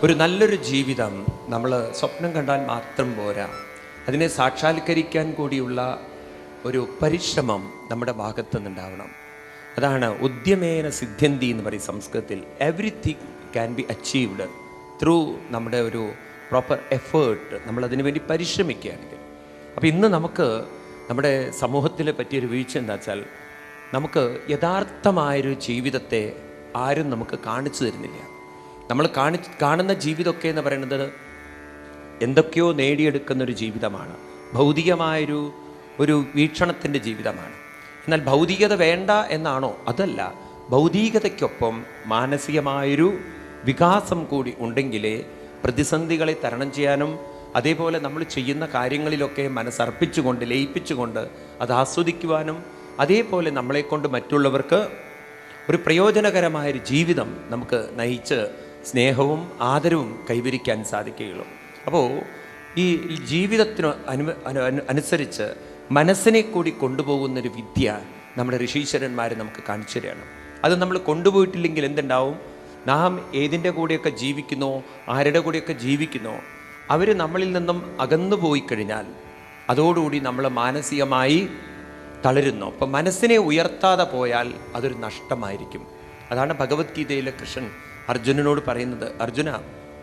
ഒരു നല്ലൊരു ജീവിതം നമ്മൾ സ്വപ്നം കണ്ടാൽ മാത്രം പോരാ, അതിനെ സാക്ഷാത്കരിക്കാൻ കൂടിയുള്ള ഒരു പരിശ്രമം നമ്മുടെ ഭാഗത്തു നിന്നുണ്ടാവണം. അതാണ് ഉദ്യമേന സിദ്ധ്യന്തി എന്ന് പറയും സംസ്കൃതത്തിൽ. Everything can be achieved through നമ്മുടെ ഒരു പ്രോപ്പർ എഫേർട്ട്, നമ്മളതിനു വേണ്ടി പരിശ്രമിക്കുകയാണെങ്കിൽ. അപ്പോൾ ഇന്ന് നമുക്ക് നമ്മുടെ സമൂഹത്തിലെ പറ്റിയൊരു വീഴ്ച എന്താ വെച്ചാൽ, നമുക്ക് യഥാർത്ഥമായൊരു ജീവിതത്തെ ആരും നമുക്ക് കാണിച്ചു തരുന്നില്ല. നമ്മൾ കാണുന്ന ജീവിതമൊക്കെ എന്ന് പറയുന്നത് എന്തൊക്കെയോ നേടിയെടുക്കുന്നൊരു ജീവിതമാണ്, ഭൗതികമായൊരു വീക്ഷണത്തിൻ്റെ ജീവിതമാണ്. എന്നാൽ ഭൗതികത വേണ്ട എന്നാണോ? അതല്ല, ഭൗതികതയ്ക്കൊപ്പം മാനസികമായൊരു വികാസം കൂടി ഉണ്ടെങ്കിലേ പ്രതിസന്ധികളെ തരണം ചെയ്യാനും അതേപോലെ നമ്മൾ ചെയ്യുന്ന കാര്യങ്ങളിലൊക്കെ മനസ്സർപ്പിച്ചുകൊണ്ട് ലയിപ്പിച്ചുകൊണ്ട് അത് ആസ്വദിക്കുവാനും അതേപോലെ നമ്മളെക്കൊണ്ട് മറ്റുള്ളവർക്ക് ഒരു പ്രയോജനകരമായൊരു ജീവിതം നമുക്ക് നയിച്ച് സ്നേഹവും ആദരവും കൈവരിക്കാൻ സാധിക്കുകയുള്ളൂ. അപ്പോൾ ഈ ജീവിതത്തിന് അനുസരിച്ച് മനസ്സിനെ കൂടി കൊണ്ടുപോകുന്നൊരു വിദ്യ നമ്മുടെ ഋഷീശ്വരന്മാർ നമുക്ക് കാണിച്ചു തരികയാണ്. അത് നമ്മൾ കൊണ്ടുപോയിട്ടില്ലെങ്കിൽ എന്തുണ്ടാവും? നാം ഏതിൻ്റെ കൂടെയൊക്കെ ജീവിക്കുന്നോ, ആരുടെ കൂടെയൊക്കെ ജീവിക്കുന്നോ, അവർ നമ്മളിൽ നിന്നും അകന്നു പോയി കഴിഞ്ഞാൽ അതോടുകൂടി നമ്മൾ മാനസികമായി തളരുന്നു. അപ്പം മനസ്സിനെ ഉയർത്താതെ പോയാൽ അതൊരു നഷ്ടമായിരിക്കും. അതാണ് ഭഗവത്ഗീതയിലെ കൃഷ്ണൻ അർജുനനോട് പറയുന്നത്, അർജുന,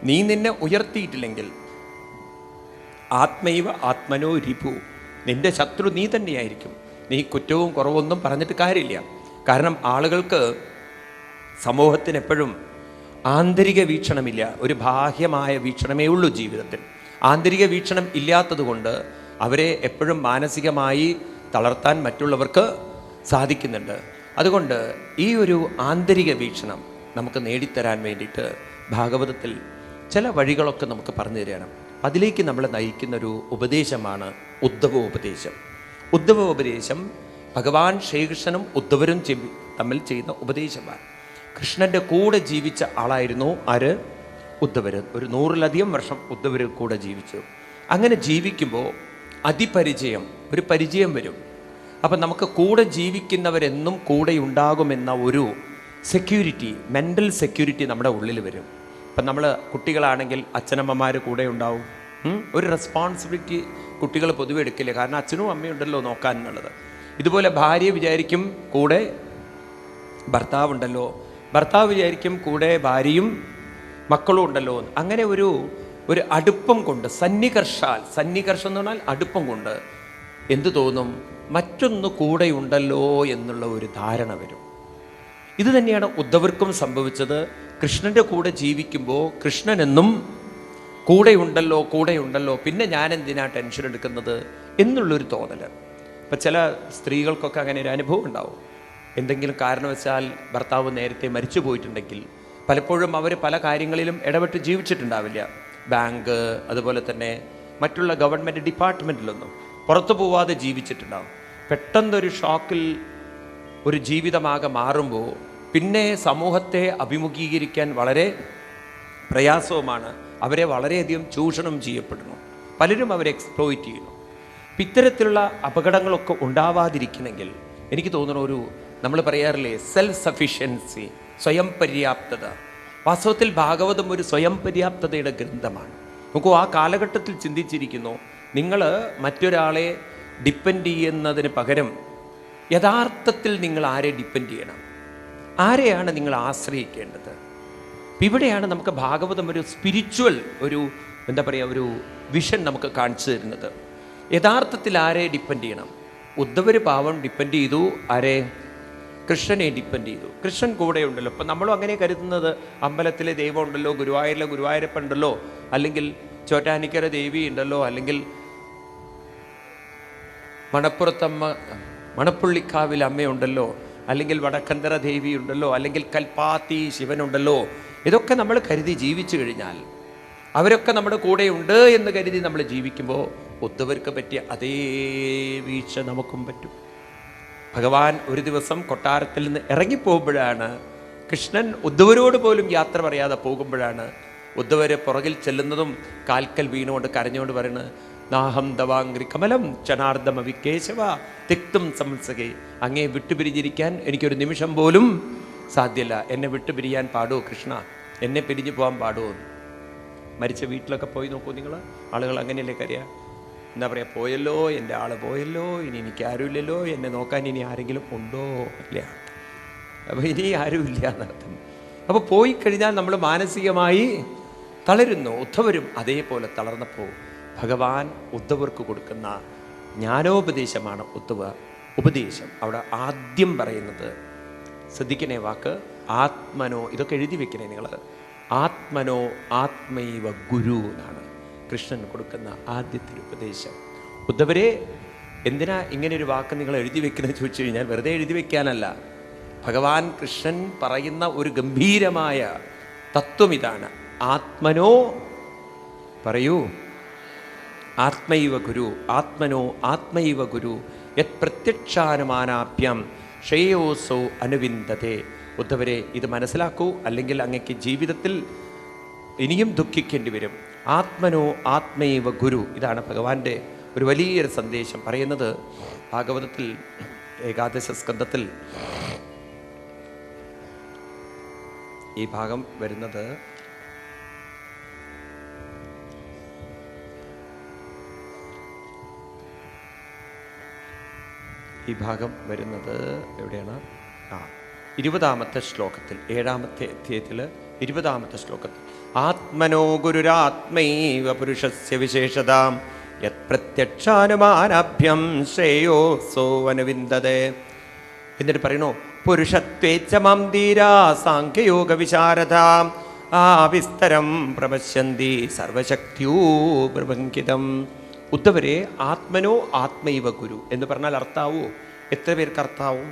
നീ നിന്നെ ഉയർത്തിയിട്ടില്ലെങ്കിൽ ആത്മൈവ ആത്മനോ രിപു, നിന്റെ ശത്രു നീ തന്നെയായിരിക്കും. നീ കുറ്റവും കുറവൊന്നും പറഞ്ഞിട്ട് കാര്യമില്ല. കാരണം ആളുകൾക്ക്, സമൂഹത്തിന് എപ്പോഴും ആന്തരിക വീക്ഷണമില്ല, ഒരു ബാഹ്യമായ വീക്ഷണമേ ഉള്ളൂ ജീവിതത്തിൽ. ആന്തരിക വീക്ഷണം ഇല്ലാത്തത് കൊണ്ട് അവരെ എപ്പോഴും മാനസികമായി തളർത്താൻ മറ്റുള്ളവർക്ക് സാധിക്കുന്നുണ്ട്. അതുകൊണ്ട് ഈ ഒരു ആന്തരിക വീക്ഷണം നമുക്ക് നേടിത്തരാൻ വേണ്ടിയിട്ട് ഭാഗവതത്തിൽ ചില വഴികളൊക്കെ നമുക്ക് പറഞ്ഞു തരികയാണ്. അതിലേക്ക് നമ്മളെ നയിക്കുന്നൊരു ഉപദേശമാണ് ഉദ്ധവോപദേശം. ഉദ്ധവോപദേശം ഭഗവാൻ ശ്രീകൃഷ്ണനും ഉദ്ധവരും തമ്മിൽ ചെയ്യുന്ന ഉപദേശമാണ്. കൃഷ്ണൻ്റെ കൂടെ ജീവിച്ച ആളായിരുന്നു ആര്? ഉദ്ധവർ. ഒരു 100-ലധികം വർഷം ഉദ്ധവർ കൂടെ ജീവിച്ചു. അങ്ങനെ ജീവിക്കുമ്പോൾ അതിപരിചയം, ഒരു പരിചയം വരും. അപ്പം നമുക്ക് കൂടെ ജീവിക്കുന്നവരെന്നും കൂടെ ഉണ്ടാകുമെന്ന ഒരു സെക്യൂരിറ്റി, മെൻ്റൽ സെക്യൂരിറ്റി നമ്മുടെ ഉള്ളിൽ വരും. ഇപ്പം നമ്മൾ കുട്ടികളാണെങ്കിൽ അച്ഛനമ്മമാർ കൂടെ ഉണ്ടാവും. ഒരു റെസ്പോൺസിബിലിറ്റി കുട്ടികൾ പൊതുവെ എടുക്കില്ല, കാരണം അച്ഛനും അമ്മയും ഉണ്ടല്ലോ നോക്കാൻ എന്നുള്ളത്. ഇതുപോലെ ഭാര്യ വിചാരിക്കും കൂടെ ഭർത്താവുണ്ടല്ലോ, ഭർത്താവ് വിചാരിക്കും കൂടെ ഭാര്യയും മക്കളും ഉണ്ടല്ലോ. അങ്ങനെ ഒരു അടുപ്പം കൊണ്ട് സന്നികർഷം എന്ന് പറഞ്ഞാൽ അടുപ്പം കൊണ്ട് എന്തു തോന്നും? മറ്റൊന്ന് കൂടെ ഉണ്ടല്ലോ എന്നുള്ള ഒരു ധാരണ വരും. ഇത് തന്നെയാണ് ഉദ്ധവർക്കും സംഭവിച്ചത്. കൃഷ്ണൻ്റെ കൂടെ ജീവിക്കുമ്പോൾ കൃഷ്ണനെന്നും കൂടെയുണ്ടല്ലോ, പിന്നെ ഞാൻ എന്തിനാ ടെൻഷൻ എടുക്കുന്നത് എന്നുള്ളൊരു തോന്നൽ. ഇപ്പം ചില സ്ത്രീകൾക്കൊക്കെ അങ്ങനെ ഒരു അനുഭവം ഉണ്ടാവും. എന്തെങ്കിലും കാരണവശാൽ ഭർത്താവ് നേരത്തെ മരിച്ചു പോയിട്ടുണ്ടെങ്കിൽ പലപ്പോഴും അവർ പല കാര്യങ്ങളിലും ഇടപെട്ട് ജീവിച്ചിട്ടുണ്ടാവില്ല. ബാങ്ക്, അതുപോലെ തന്നെ മറ്റുള്ള ഗവൺമെൻറ് ഡിപ്പാർട്ട്മെൻറ്റിലൊന്നും പുറത്തു പോവാതെ ജീവിച്ചിട്ടുണ്ടാവും. പെട്ടെന്നൊരു ഷോക്കിൽ ഒരു ജീവിതമാകെ മാറുമ്പോൾ പിന്നെ സമൂഹത്തെ അഭിമുഖീകരിക്കാൻ വളരെ പ്രയാസവുമാണ്. അവരെ വളരെയധികം ചൂഷണം ചെയ്യപ്പെടുന്നു, പലരും അവരെ എക്സ്പ്ലോയിറ്റ് ചെയ്യുന്നു. അപ്പം ഇത്തരത്തിലുള്ള അപകടങ്ങളൊക്കെ ഉണ്ടാവാതിരിക്കണമെങ്കിൽ എനിക്ക് തോന്നുന്നു, നമ്മൾ പറയാറില്ലേ, സെൽഫ് സഫിഷ്യൻസി, സ്വയം പര്യാപ്തത. വാസ്തവത്തിൽ ഭാഗവതം ഒരു സ്വയം പര്യാപ്തതയുടെ ഗ്രന്ഥമാണ്. നോക്കൂ, ആ കാലഘട്ടത്തിൽ ചിന്തിച്ചിരിക്കുന്നു, നിങ്ങൾ മറ്റൊരാളെ ഡിപ്പെൻഡ് ചെയ്യുന്നതിന് പകരം യഥാർത്ഥത്തിൽ നിങ്ങൾ ആരെ ഡിപ്പെൻഡ് ചെയ്യണം, ആരെയാണ് നിങ്ങൾ ആശ്രയിക്കേണ്ടത്. ഇവിടെയാണ് നമുക്ക് ഭാഗവതം ഒരു സ്പിരിച്വൽ ഒരു വിഷൻ നമുക്ക് കാണിച്ചു തരുന്നത്. യഥാർത്ഥത്തിൽ ആരെ ഡിപ്പെൻഡ് ചെയ്യണം? ഉദ്ധവർ പാവം ഡിപ്പെൻഡ് ചെയ്തു ആരെ? കൃഷ്ണനെ ഡിപ്പെൻഡ് ചെയ്തു. കൃഷ്ണൻ കൂടെ ഉണ്ടല്ലോ. ഇപ്പം നമ്മളും അങ്ങനെ കരുതുന്നത്, അമ്പലത്തിലെ ദൈവം ഉണ്ടല്ലോ, ഗുരുവായൂരിലെ ഗുരുവായൂരപ്പുണ്ടല്ലോ, അല്ലെങ്കിൽ ചോറ്റാനിക്കര ദേവി ഉണ്ടല്ലോ, അല്ലെങ്കിൽ മണപ്പുള്ളിക്കാവിൽ അമ്മയുണ്ടല്ലോ, അല്ലെങ്കിൽ വടക്കന്തറ ദേവി ഉണ്ടല്ലോ, അല്ലെങ്കിൽ കൽപ്പാത്തി ശിവനുണ്ടല്ലോ. ഇതൊക്കെ നമ്മൾ കരുതി ജീവിച്ചു കഴിഞ്ഞാൽ അവരൊക്കെ നമ്മുടെ കൂടെ ഉണ്ട് എന്ന് കരുതി നമ്മൾ ജീവിക്കുമ്പോൾ ഉദ്ധവർക്ക് പറ്റിയ അതേ വീഴ്ച നമുക്കും പറ്റും. ഭഗവാൻ ഒരു ദിവസം കൊട്ടാരത്തിൽ നിന്ന് ഇറങ്ങിപ്പോകുമ്പോഴാണ്, കൃഷ്ണൻ ഉദ്ധവരോട് പോലും യാത്ര പറയാതെ പോകുമ്പോഴാണ് ഉദ്ധവരെ പുറകിൽ ചെല്ലുന്നതും കാൽക്കൽ വീണുകൊണ്ട് കരഞ്ഞുകൊണ്ട് പറയുന്നത്, നാഹം ദവാംഗ്രി കമലം ചനാർദ്ദമവിക്കേശവ തിക്തും സംസകേ, അങ്ങേ വിട്ടുപിരിഞ്ഞിരിക്കാൻ എനിക്കൊരു നിമിഷം പോലും സാധ്യമല്ല. എന്നെ വിട്ടുപിരിയാൻ പാടുമോ കൃഷ്ണ? എന്നെ പിരിഞ്ഞു പോകാൻ പാടുമോ? മരിച്ച വീട്ടിലൊക്കെ പോയി നോക്കൂ നിങ്ങൾ. ആളുകൾ അങ്ങനെയല്ലേ കരയാ? എന്താ പറയുക, പോയല്ലോ എൻ്റെ ആൾ പോയല്ലോ, ഇനി എനിക്ക് ആരുമില്ലല്ലോ, എന്നെ നോക്കാൻ ഇനി ആരെങ്കിലും ഉണ്ടോ? ഇല്ല. അപ്പോൾ ഇനി ആരുമില്ല എന്നർത്ഥം. അപ്പോൾ പോയി കഴിഞ്ഞാൽ നമ്മൾ മാനസികമായി തളരുന്നു. ഉദ്ധവരും അതേപോലെ തളർന്നപ്പോൾ ഭഗവാൻ ഉദ്ധവർക്ക് കൊടുക്കുന്ന ജ്ഞാനോപദേശമാണ് ഉദ്ധവ ഉപദേശം. അവിടെ ആദ്യം പറയുന്നത്, ശ്രദ്ധിക്കണേ വാക്ക്, ആത്മനോ. ഇതൊക്കെ എഴുതി വെക്കണേ നിങ്ങൾ. ആത്മനോ ആത്മൈവ ഗുരു എന്നാണ് കൃഷ്ണൻ കൊടുക്കുന്ന ആദ്യത്തെ ഉപദേശം. ഉദ്ധവരെ, എന്തിനാ ഇങ്ങനെ ഒരു വാക്ക് നിങ്ങൾ എഴുതി വെക്കുന്നത് ചോദിച്ചു കഴിഞ്ഞാൽ വെറുതെ എഴുതി വെക്കാനല്ല. ഭഗവാൻ കൃഷ്ണൻ പറയുന്ന ഒരു ഗംഭീരമായ തത്വം ഇതാണ്. ആത്മനോ, പറയൂ, ആത്മൈവ ഗുരു. ആത്മനോ ആത്മൈവ ഗുരു യത് പ്രത്യക്ഷാനുമാനാഭ്യം ശ്രേയോസോ അനുവിന്ദതേ. ഉദ്ധവരെ, ഇത് മനസ്സിലാക്കൂ, അല്ലെങ്കിൽ അങ്ങക്ക് ജീവിതത്തിൽ ഇനിയും ദുഃഖിക്കേണ്ടി വരും. ആത്മനോ ആത്മൈവ ഗുരു, ഇതാണ് ഭഗവാന്റെ ഒരു വലിയൊരു സന്ദേശം പറയുന്നത്. ഭാഗവതത്തിൽ ഏകാദശ സ്കന്ധത്തിൽ ഈ ഭാഗം വരുന്നത് എവിടെയാണ്? 20ാമത്തെ ശ്ലോകത്തിൽ, 7ാമത്തെ അധ്യായത്തിൽ 20ാമത്തെ ശ്ലോകത്തിൽ, ആത്മനോ ഗുരുരാത്മൈവ പുരുഷസ്യ വിശേഷതാം യത് പ്രത്യക്ഷാനുമാനാഭ്യം ശ്രേയോസോ അനുവിന്ദതേ. എന്നിട്ട് പറയണോ, പുരുഷത്വേച്ഛമം ധീരാ സാഖ്യയോഗ വിശാരദാം വിസ്തരം പ്രപശ്യന്തി സർവശക്തിയോ പ്രപങ്കിതം. ഉദ്ധവരെ, ആത്മനോ ആത്മൈവ ഗുരു എന്ന് പറഞ്ഞാൽ അർത്ഥാവോ? എത്ര പേർക്ക് അർത്ഥാവും?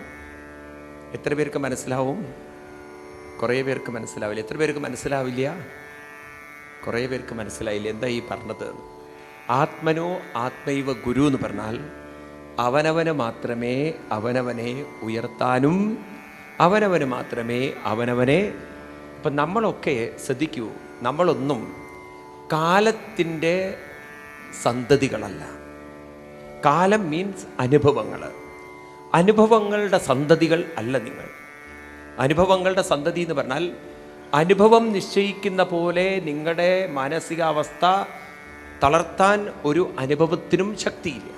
എത്ര പേർക്ക് മനസ്സിലാവും? കുറേ പേർക്ക് മനസ്സിലാവില്ല. എത്ര പേർക്ക് മനസ്സിലാവില്ല? കുറേ പേർക്ക് മനസ്സിലായില്ല. എന്താ ഈ പറഞ്ഞത്? ആത്മനോ ആത്മൈവ ഗുരു എന്ന് പറഞ്ഞാൽ അവനവന് മാത്രമേ അവനവനെ ഉയർത്താനും അവനവന് മാത്രമേ അവനവനെ. ഇപ്പം നമ്മളൊക്കെ ശ്രദ്ധിക്കൂ, നമ്മളൊന്നും കാലത്തിൻ്റെ സന്തതികളല്ല. കാലം മീൻസ് അനുഭവങ്ങൾ. അനുഭവങ്ങളുടെ സന്തതികൾ അല്ല നിങ്ങൾ. അനുഭവങ്ങളുടെ സന്തതി എന്ന് പറഞ്ഞാൽ അനുഭവം നിശ്ചയിക്കുന്ന പോലെ നിങ്ങളുടെ മാനസികാവസ്ഥ തളർത്താൻ ഒരു അനുഭവത്തിനും ശക്തിയില്ല.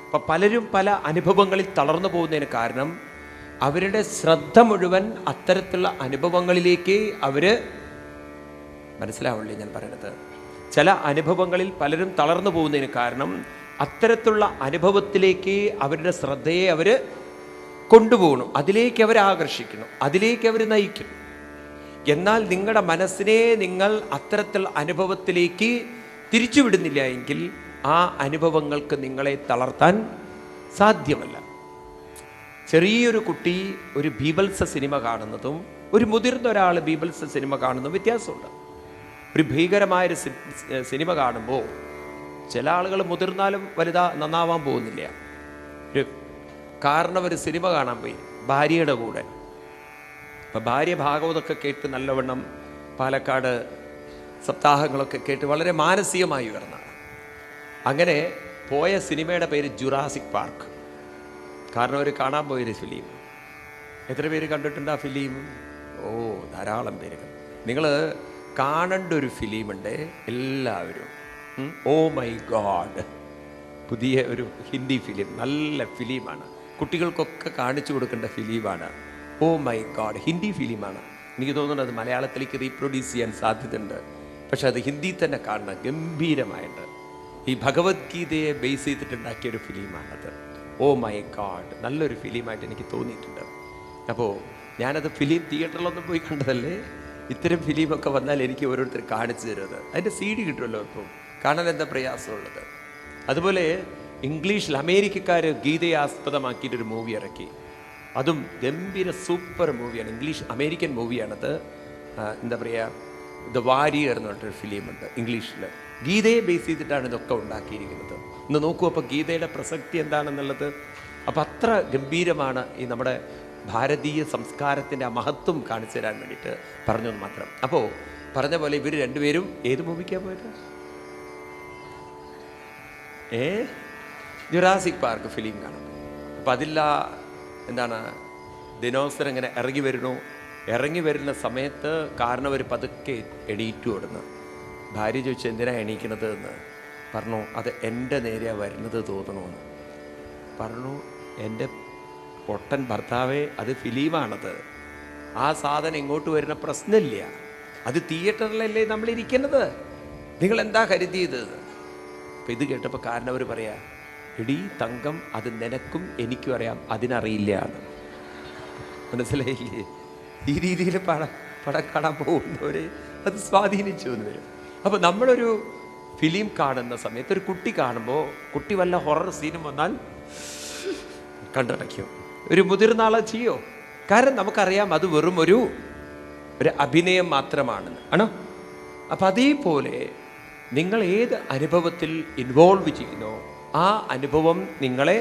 അപ്പം പലരും പല അനുഭവങ്ങളിൽ തളർന്നു പോകുന്നതിന് കാരണം അവരുടെ ശ്രദ്ധ മുഴുവൻ അത്തരത്തിലുള്ള അനുഭവങ്ങളിലേക്ക് മനസ്സിലാവില്ലേ ഞാൻ പറയുന്നത്? ചില അനുഭവങ്ങളിൽ പലരും തളർന്നു പോകുന്നതിന് കാരണം അത്തരത്തിലുള്ള അനുഭവത്തിലേക്ക് അവരുടെ ശ്രദ്ധയെ കൊണ്ടുപോകണം, അതിലേക്ക് ആകർഷിക്കണം, അതിലേക്ക് നയിക്കണം. എന്നാൽ നിങ്ങളുടെ മനസ്സിനെ നിങ്ങൾ അത്തരത്തിലുള്ള അനുഭവത്തിലേക്ക് തിരിച്ചുവിടുന്നില്ല എങ്കിൽ ആ അനുഭവങ്ങൾക്ക് നിങ്ങളെ തളർത്താൻ സാധ്യമല്ല. ചെറിയൊരു കുട്ടി ഒരു ബീബൽസ സിനിമ കാണുന്നതും ഒരു മുതിർന്ന ഒരാൾ ബീബൽസ സിനിമ കാണുന്നതും വ്യത്യാസമുണ്ട്. ഒരു ഭീകരമായൊരു സിനിമ കാണുമ്പോൾ ചില ആളുകൾ മുതിർന്നാലും നന്നാവാൻ പോകുന്നില്ല. കാരണം ഒരു സിനിമ കാണാൻ പോയി ഭാര്യയുടെ കൂടെ. അപ്പം ഭാര്യ ഭാഗവതമൊക്കെ കേട്ട് നല്ലവണ്ണം പാലക്കാട് സപ്താഹങ്ങളൊക്കെ കേട്ട് വളരെ മാനസികമായി ഉയർന്നതാണ്. അങ്ങനെ പോയ സിനിമയുടെ പേര് ജുറാസിക് പാർക്ക്. കാരണം അവർ കാണാൻ പോയൊരു ഫിലിം. എത്ര പേര് കണ്ടിട്ടുണ്ട് ആ ഫിലിം? ഓ, ധാരാളം പേര്. നിങ്ങൾ കാണേണ്ട ഒരു ഫിലിമുണ്ട് എല്ലാവരും. ഓ മൈ ഗോഡ്, പുതിയ ഒരു ഹിന്ദി ഫിലിം, നല്ല ഫിലിമാണ്, കുട്ടികൾക്കൊക്കെ കാണിച്ചു കൊടുക്കേണ്ട ഫിലിമാണ്. ഓ മൈ ഗോഡ്, ഹിന്ദി ഫിലിമാണ്. എനിക്ക് തോന്നുന്നത് അത് മലയാളത്തിലേക്ക് റീപ്രൊഡ്യൂസ് ചെയ്യാൻ സാധ്യതയുണ്ട്. പക്ഷെ അത് ഹിന്ദി തന്നെ കാണണം, ഗംഭീരമായിട്ട്. ഈ ഭഗവത്ഗീതയെ ബേസ് ചെയ്തിട്ടുണ്ടാക്കിയൊരു ഫിലിമാണത്. ഓ മൈ ഗോഡ്, നല്ലൊരു ഫിലിമായിട്ട് എനിക്ക് തോന്നിയിട്ടുണ്ട്. അപ്പോൾ ഞാനത് ഫിലിം തിയേറ്ററിലൊന്നും പോയി കണ്ടതല്ലേ. ഇത്തരം ഫിലിമൊക്കെ വന്നാൽ എനിക്ക് ഓരോരുത്തർ കാണിച്ചു തരുന്നത്. അതിൻ്റെ CD കിട്ടുമല്ലോ ഇപ്പം, കാണാൻ എന്താ പ്രയാസമുള്ളത്. അതുപോലെ ഇംഗ്ലീഷിൽ അമേരിക്കക്കാർ ഗീതയെ ആസ്പദമാക്കിയിട്ടൊരു മൂവി ഇറക്കി. അതും ഗംഭീര സൂപ്പർ മൂവിയാണ്. അമേരിക്കൻ മൂവിയാണത്. എന്താ പറയുക, ദ വാരിയർ എന്ന് പറഞ്ഞിട്ടൊരു ഫിലിമുണ്ട് ഇംഗ്ലീഷിൽ. ഗീതയെ ബേസ് ചെയ്തിട്ടാണ് ഇതൊക്കെ ഉണ്ടാക്കിയിരിക്കുന്നത്. ഇന്ന് നോക്കൂ അപ്പോൾ ഗീതയുടെ പ്രസക്തി എന്താണെന്നുള്ളത്. അപ്പോൾ അത്ര ഗംഭീരമാണ് ഈ നമ്മുടെ ഭാരതീയ സംസ്കാരത്തിൻ്റെ ആ മഹത്വം കാണിച്ചു തരാൻ വേണ്ടിയിട്ട് പറഞ്ഞെന്ന് മാത്രം. അപ്പോൾ പറഞ്ഞ പോലെ ഇവർ രണ്ടുപേരും ഏത് മൂവിക്കാണ് പോയത്? ജുറാസിക് പാർക്ക് ഫിലിം കാണാം. അപ്പം അതില്ല എന്താണ്, ദിനോസർ ഇങ്ങനെ ഇറങ്ങി വരുന്ന സമയത്ത് കാരണം ഒരു പതുക്കെ എണീറ്റു ഓടുന്നു. ഭാര്യ ചോദിച്ചു എന്തിനാ എണീക്കണത് എന്ന്. പറഞ്ഞു അത് എൻ്റെ നേരെയാണ് വരുന്നത് തോന്നണമെന്ന്. പറഞ്ഞു എൻ്റെ പൊട്ടൻ ഭർത്താവേ, അത് ഫിലിമാണത്. ആ സാധനം ഇങ്ങോട്ട് വരുന്ന പ്രശ്നമില്ല. അത് തിയേറ്ററിലല്ലേ നമ്മളിരിക്കുന്നത്. നിങ്ങളെന്താ കരുതിയത്? അപ്പം ഇത് കേട്ടപ്പോൾ കാരണവർ പറയാ, എടീ തങ്കം, അത് നിനക്കും എനിക്കും അറിയാം, അതിനറിയില്ല ആണ്. മനസ്സിലായില്ലേ? ഈ രീതിയിൽ പടം കാണാൻ പോകുന്നവരെ അത് സ്വാധീനിച്ചു എന്ന് വരും. അപ്പോൾ നമ്മളൊരു ഫിലിം കാണുന്ന സമയത്ത് ഒരു കുട്ടി കാണുമ്പോൾ, കുട്ടി വല്ല ഹൊറർ സീനും വന്നാൽ കണ്ടടയ്ക്കും. ഒരു മുതിർന്ന ആളെ ചെയ്യോ? കാരണം നമുക്കറിയാം അത് വെറും ഒരു അഭിനയം മാത്രമാണെന്ന് ആണോ? അപ്പം അതേപോലെ നിങ്ങൾ ഏത് അനുഭവത്തിൽ ഇൻവോൾവ് ചെയ്യുന്നോ ആ അനുഭവം നിങ്ങളെ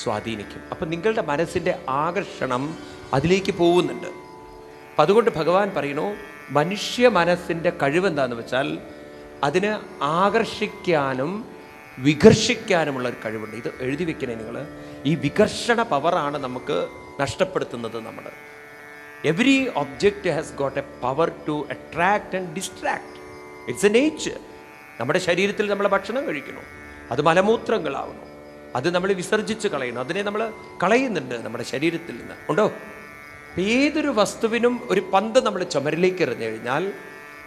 സ്വാധീനിക്കും. അപ്പം നിങ്ങളുടെ മനസ്സിൻ്റെ ആകർഷണം അതിലേക്ക് പോകുന്നുണ്ട്. അപ്പം അതുകൊണ്ട് ഭഗവാൻ പറയണു, മനുഷ്യ മനസ്സിൻ്റെ കഴിവെന്താണെന്ന് വെച്ചാൽ അതിന് ആകർഷിക്കാനും വികർഷിക്കാനുമുള്ള ഒരു കഴിവുണ്ട്. ഇത് എഴുതി വെക്കണേ നിങ്ങൾ. ഈ വികർഷണ പവറാണ് നമുക്ക് നഷ്ടപ്പെടുത്തുന്നത്. നമ്മൾ every object has got a power to attract and distract. It's a nature. നമ്മുടെ ശരീരത്തിൽ നമ്മൾ ഭക്ഷണം കഴിക്കുന്നു, അത് മലമൂത്രങ്ങളാവുന്നു, അത് നമ്മൾ വിസർജിച്ച് കളയുന്നു, അതിനെ നമ്മൾ കളയുന്നുണ്ട് നമ്മുടെ ശരീരത്തിൽ നിന്ന്. ഉണ്ടോ? ഏതൊരു വസ്തുവിനും ഒരു പന്ത് നമ്മൾ ചുമരിലേക്ക് എറിഞ്ഞു കഴിഞ്ഞാൽ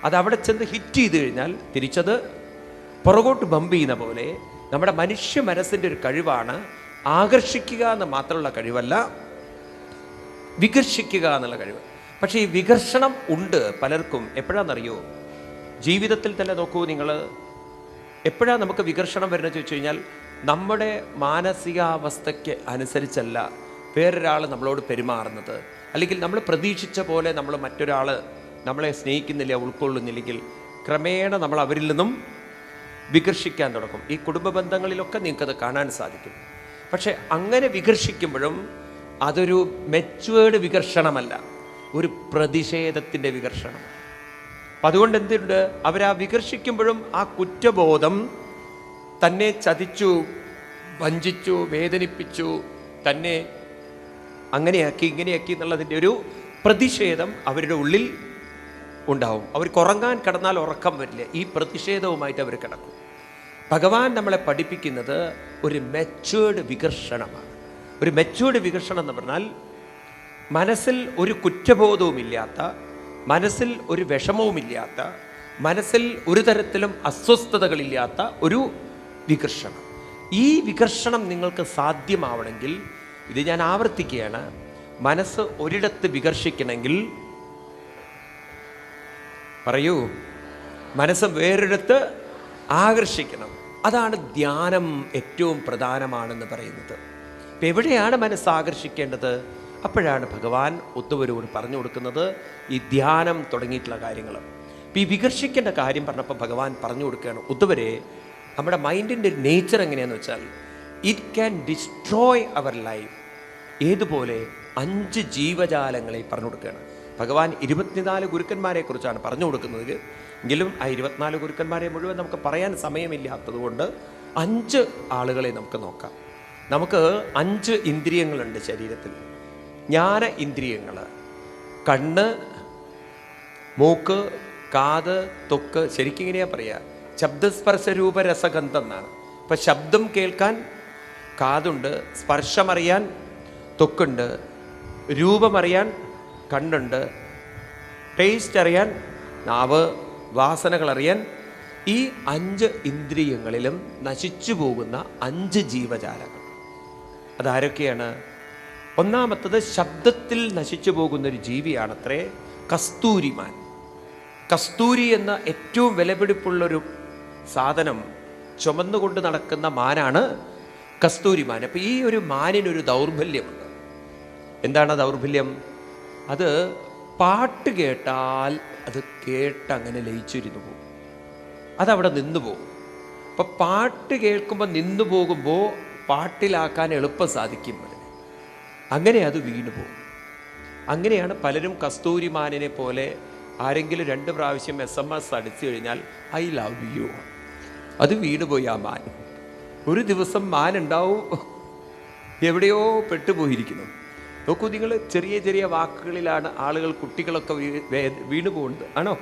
അത് അവിടെ ചെന്ന് ഹിറ്റ് ചെയ്ത് കഴിഞ്ഞാൽ തിരിച്ചത് പുറകോട്ട് ബമ്പ് ചെയ്യുന്ന പോലെ നമ്മുടെ മനുഷ്യ മനസ്സിൻ്റെ ഒരു കഴിവാണ് ആകർഷിക്കുക എന്ന് മാത്രമുള്ള കഴിവല്ല, വികർഷിക്കുക എന്നുള്ള കഴിവ്. പക്ഷേ ഈ വികർഷണം ഉണ്ട് പലർക്കും. എപ്പോഴാണെന്നറിയോ? ജീവിതത്തിൽ തന്നെ നോക്കൂ നിങ്ങൾ, എപ്പോഴാണ് നമുക്ക് വികർഷണം വരുന്നത് ചോദിച്ചു കഴിഞ്ഞാൽ നമ്മുടെ മാനസികാവസ്ഥയ്ക്ക് അനുസരിച്ചല്ല വേറൊരാൾ നമ്മളോട് പെരുമാറുന്നത്, അല്ലെങ്കിൽ നമ്മൾ പ്രതീക്ഷിച്ച പോലെ നമ്മൾ മറ്റൊരാൾ നമ്മളെ സ്നേഹിക്കുന്നില്ല, ഉൾക്കൊള്ളുന്നില്ലെങ്കിൽ ക്രമേണ നമ്മൾ അവരിൽ നിന്നും വികർഷിക്കാൻ തുടങ്ങും. ഈ കുടുംബ ബന്ധങ്ങളിലൊക്കെ നിങ്ങൾക്കത് കാണാൻ സാധിക്കും. പക്ഷെ അങ്ങനെ വികർഷിക്കുമ്പോഴും അതൊരു മെച്വേർഡ് വികർഷണമല്ല, ഒരു പ്രതിഷേധത്തിൻ്റെ വികർഷണം. അപ്പം അതുകൊണ്ട് എന്തുണ്ട്, അവരാ വികർഷിക്കുമ്പോഴും ആ കുറ്റബോധം, തന്നെ ചതിച്ചു, വഞ്ചിച്ചു, വേദനിപ്പിച്ചു, തന്നെ അങ്ങനെയാക്കി ഇങ്ങനെയാക്കി എന്നുള്ളതിൻ്റെ ഒരു പ്രതിഷേധം അവരുടെ ഉള്ളിൽ ഉണ്ടാവും. അവർക്ക് ഉറങ്ങാൻ കിടന്നാൽ ഉറക്കം വരില്ല, ഈ പ്രതിഷേധവുമായിട്ട് അവർ കിടക്കും. ഭഗവാൻ നമ്മളെ പഠിപ്പിക്കുന്നത് ഒരു മെച്വേർഡ് വികർഷണമാണ്. ഒരു മെച്വേർഡ് വികർഷണം എന്ന് പറഞ്ഞാൽ മനസ്സിൽ ഒരു കുറ്റബോധവുമില്ലാത്ത, മനസ്സിൽ ഒരു വിഷമവുമില്ലാത്ത, മനസ്സിൽ ഒരു തരത്തിലും അസ്വസ്ഥതകളില്ലാത്ത ഒരു വികർഷണം. ഈ വികർഷണം നിങ്ങൾക്ക് സാധ്യമാവണമെങ്കിൽ, ഇത് ഞാൻ ആവർത്തിക്കുകയാണ്, മനസ്സ് ഒരിടത്ത് വികർഷിക്കണമെങ്കിൽ പറയൂ, മനസ്സ് വേറൊരിടത്ത് ആകർഷിക്കണം. അതാണ് ധ്യാനം ഏറ്റവും പ്രധാനമാണെന്ന് പറയുന്നത്. ഇപ്പം എവിടെയാണ് മനസ്സ് ആകർഷിക്കേണ്ടത്? അപ്പോഴാണ് ഭഗവാൻ ഉദ്ധവരോട് പറഞ്ഞു കൊടുക്കുന്നത് ഈ ധ്യാനം തുടങ്ങിയിട്ടുള്ള കാര്യങ്ങൾ. ഇപ്പം ഈ വികർഷിക്കേണ്ട കാര്യം പറഞ്ഞപ്പോൾ ഭഗവാൻ പറഞ്ഞു കൊടുക്കുകയാണ്, ഉദ്ധവരെ, നമ്മുടെ മൈൻഡിൻ്റെ നേച്ചർ എങ്ങനെയാണെന്ന് വെച്ചാൽ it can destroy our life. ഏതുപോലെ? 5 ജീവജാലങ്ങളെ പറഞ്ഞു കൊടുക്കുകയാണ് ഭഗവാൻ. 24 ഗുരുക്കന്മാരെ കുറിച്ചാണ് പറഞ്ഞു കൊടുക്കുന്നത്. എങ്കിലും ആ 24 ഗുരുക്കന്മാരെ മുഴുവൻ നമുക്ക് പറയാൻ സമയമില്ലാത്തത് കൊണ്ട് 5 ആളുകളെ നമുക്ക് നോക്കാം. നമുക്ക് 5 ഇന്ദ്രിയങ്ങളുണ്ട് ശരീരത്തിൽ. ജ്ഞാന ഇന്ദ്രിയങ്ങൾ: കണ്ണ്, മൂക്ക്, കാത്, ത്വക്ക്. ശരിക്കും ഇങ്ങനെയാ പറയുക, ശബ്ദസ്പർശ രൂപ രസഗന്ധം എന്നാണ്. ഇപ്പം ശബ്ദം കേൾക്കാൻ കാതുണ്ട്, സ്പർശമറിയാൻ ത്വക്കുണ്ട്, രൂപമറിയാൻ കണ്ണുണ്ട്, ടേസ്റ്റ് അറിയാൻ നാവ്, വാസനകളറിയാൻ. ഈ 5 ഇന്ദ്രിയങ്ങളിലും നശിച്ചു പോകുന്ന 5 ജീവജാലങ്ങൾ. അതാരൊക്കെയാണ്? ഒന്നാമത്തത് ശബ്ദത്തിൽ നശിച്ചു പോകുന്നൊരു ജീവിയാണത്രേ കസ്തൂരിമാൻ. കസ്തൂരി എന്ന ഏറ്റവും വിലപിടിപ്പുള്ളൊരു സാധനം ചുമന്നുകൊണ്ട് നടക്കുന്ന മാനാണ് കസ്തൂരിമാൻ. അപ്പം ഈ ഒരു മാനിനൊരു ദൗർബല്യമുണ്ട്. എന്താണ് ദൗർബല്യം? അത് പാട്ട് കേട്ടാൽ അത് കേട്ടങ്ങനെ ലയിച്ചിരുന്നു പോകും, അതവിടെ നിന്നു പോകും. അപ്പം പാട്ട് കേൾക്കുമ്പോൾ നിന്നു പോകുമ്പോൾ പാട്ടിലാക്കാൻ എളുപ്പം സാധിക്കും അതിന്. അങ്ങനെ അത് വീണു പോകും. അങ്ങനെയാണ് പലരും കസ്തൂരിമാനിനെ പോലെ ആരെങ്കിലും 2 പ്രാവശ്യം SMS അടിച്ചു കഴിഞ്ഞാൽ ഐ ലവ് യു, അത് വീണുപോയി ആ മാൻ. ഒരു ദിവസം മാൻ ഉണ്ടാവും എവിടെയോ പെട്ടുപോയിരിക്കുന്നു. നോക്കൂ നിങ്ങൾ, ചെറിയ ചെറിയ വാക്കുകളിലാണ് ആളുകൾ, കുട്ടികളൊക്കെ വീണു പോകുന്നത് ആണോ?